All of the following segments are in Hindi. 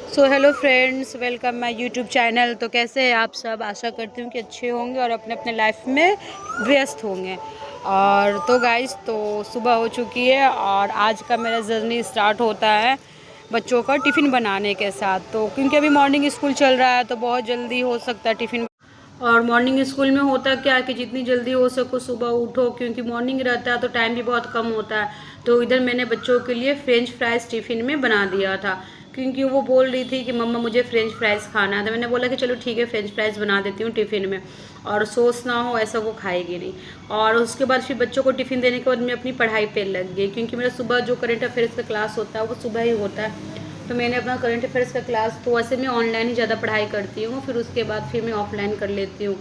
So hello friends, welcome my YouTube channel. तो कैसे हैं आप सब? आशा करती हूँ कि अच्छे होंगे और अपने अपने लाइफ में व्यस्त होंगे। और तो गाइस, तो सुबह हो चुकी है और आज का मेरा जर्नी स्टार्ट होता है बच्चों का टिफ़िन बनाने के साथ। तो क्योंकि अभी मॉर्निंग स्कूल चल रहा है तो बहुत जल्दी हो सकता है टिफ़िन। और मॉर्निंग स्कूल में होता क्या है कि जितनी जल्दी हो सको सुबह उठो, क्योंकि मॉर्निंग रहता है तो टाइम भी बहुत कम होता है। तो इधर मैंने बच्चों के लिए फ्रेंच फ्राइज़ टिफ़िन में बना दिया था, क्योंकि वो बोल रही थी कि मम्मा मुझे फ्रेंच फ्राइज़ खाना है। तो मैंने बोला कि चलो ठीक है, फ्रेंच फ्राइज़ बना देती हूँ टिफ़िन में, और सॉस ना हो ऐसा वो खाएगी नहीं। और उसके बाद फिर बच्चों को टिफ़िन देने के बाद मैं अपनी पढ़ाई पे लग गई, क्योंकि मेरा सुबह जो करंट अफेयर्स का क्लास होता है वो सुबह ही होता है। तो मैंने अपना करंट अफेयर्स का क्लास, तो वैसे मैं ऑनलाइन ही ज़्यादा पढ़ाई करती हूँ, फिर उसके बाद फिर मैं ऑफलाइन कर लेती हूँ।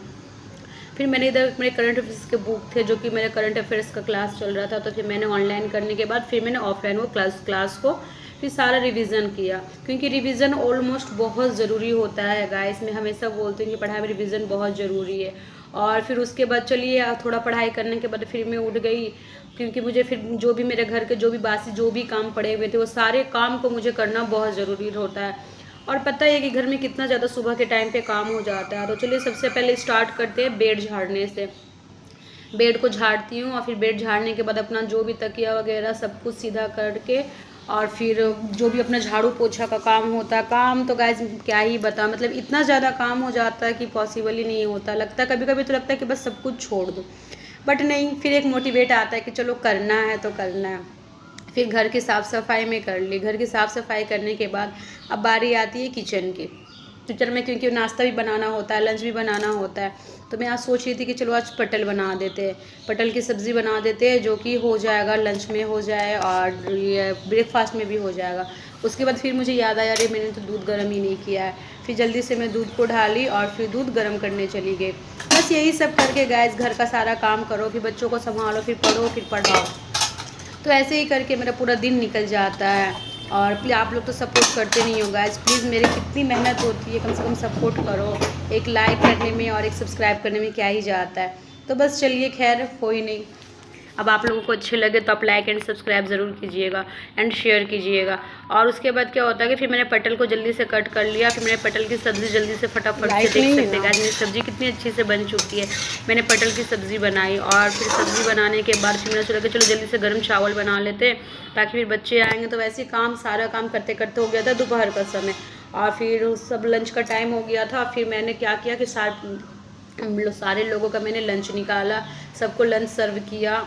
फिर मैंने इधर मेरे करंट अफेयर्स के बुक थे, जो कि मेरे करंट अफेयर्स का क्लास चल रहा था, तो फिर मैंने ऑनलाइन करने के बाद फिर मैंने ऑफलाइन वो क्लास को फिर सारा रिवीजन किया, क्योंकि रिवीजन ऑलमोस्ट बहुत ज़रूरी होता है गाइस। मैं हमेशा बोलती हूँ कि पढ़ाई में रिवीजन बहुत ज़रूरी है। और फिर उसके बाद चलिए थोड़ा पढ़ाई करने के बाद फिर मैं उठ गई, क्योंकि मुझे फिर जो भी मेरे घर के जो भी बासी जो भी काम पड़े हुए थे वो सारे काम को मुझे करना बहुत ज़रूरी होता है। और पता है कि घर में कितना ज़्यादा सुबह के टाइम पे काम हो जाता है। तो चलिए सबसे पहले स्टार्ट करते हैं बेड झाड़ने से। बेड को झाड़ती हूँ और फिर बेड झाड़ने के बाद अपना जो भी तकिया वगैरह सब कुछ सीधा करके, और फिर जो भी अपना झाड़ू पोछा का काम होता है, काम तो गाइस क्या ही बता, मतलब इतना ज़्यादा काम हो जाता है कि पॉसिबल ही नहीं होता। लगता है कभी कभी तो लगता है कि बस सब कुछ छोड़ दो, बट नहीं, फिर एक मोटिवेट आता है कि चलो करना है तो करना है। फिर घर की साफ़ सफाई में कर ली। घर की साफ़ सफाई करने के बाद अब बारी आती है किचन की। किचन में क्योंकि नाश्ता भी बनाना होता है, लंच भी बनाना होता है, तो मैं आज सोच रही थी कि चलो आज पटल बना देते हैं, पटल की सब्ज़ी बना देते हैं, जो कि हो जाएगा, लंच में हो जाए और ये ब्रेकफास्ट में भी हो जाएगा। उसके बाद फिर मुझे याद आया, अरे मैंने तो दूध गर्म ही नहीं किया है। फिर जल्दी से मैं दूध को ढाली और फिर दूध गर्म करने चली गई। बस यही सब करके गैस घर का सारा काम करो, फिर बच्चों को संभालो, फिर पढ़ो, फिर पढ़ाओ। तो ऐसे ही करके मेरा पूरा दिन निकल जाता है। और प्लीज़ आप लोग तो सपोर्ट करते नहीं हो गाइस, प्लीज़ मेरी कितनी मेहनत होती है, कम से कम सपोर्ट करो। एक लाइक करने में और एक सब्सक्राइब करने में क्या ही जाता है। तो बस चलिए, खैर कोई नहीं। अब आप लोगों को अच्छे लगे तो आप लाइक एंड सब्सक्राइब ज़रूर कीजिएगा एंड शेयर कीजिएगा। और उसके बाद क्या होता है कि फिर मैंने पटल को जल्दी से कट कर लिया। फिर मैंने पटल की सब्ज़ी जल्दी से फटाफट से, देख सकते हैं गाइस मेरी सब्ज़ी कितनी अच्छी से बन चुकी है। मैंने पटल की सब्ज़ी बनाई और फिर सब्ज़ी बनाने के बाद फिर मैंने सोचा कि चलो जल्दी से गर्म चावल बना लेते हैं, ताकि फिर बच्चे आएँगे। तो वैसे ही काम सारा काम करते करते हो गया था दोपहर का समय, और फिर सब लंच का टाइम हो गया था। फिर मैंने क्या किया कि सारे लोगों का मैंने लंच निकाला, सबको लंच सर्व किया।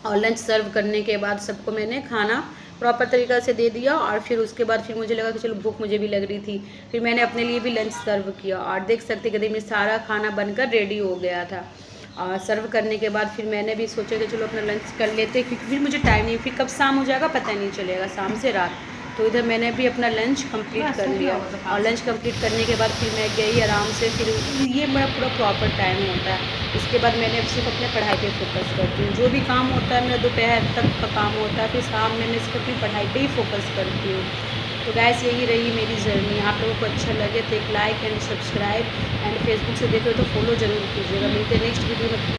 और लंच सर्व करने के बाद सबको मैंने खाना प्रॉपर तरीक़ा से दे दिया। और फिर उसके बाद फिर मुझे लगा कि चलो भूख मुझे भी लग रही थी, फिर मैंने अपने लिए भी लंच सर्व किया। और देख सकते कि मेरा सारा खाना बनकर रेडी हो गया था। और सर्व करने के बाद फिर मैंने भी सोचा कि चलो अपना लंच कर लेते, क्योंकि फिर मुझे टाइम नहीं, फिर कब शाम हो जाएगा पता नहीं चलेगा, शाम से रात। तो इधर मैंने भी अपना लंच कंप्लीट कर लिया। और लंच कंप्लीट करने के बाद फिर मैं गई आराम से। फिर ये मेरा पूरा प्रॉपर टाइम होता है। इसके बाद मैंने सिर्फ अपने पढ़ाई पे फोकस करती हूँ। जो भी काम होता है मेरा दोपहर तक का काम होता है, फिर शाम में मैं सिर्फ अपनी पढ़ाई पे ही फोकस करती हूँ। तो गैस यही रही मेरी जर्नी। आप लोगों को अच्छा लगे तो एक like and subscribe, and Facebook से देख रहे हो तो फॉलो ज़रूर कीजिएगा। मिलते हैं नेक्स्ट वीडियो में।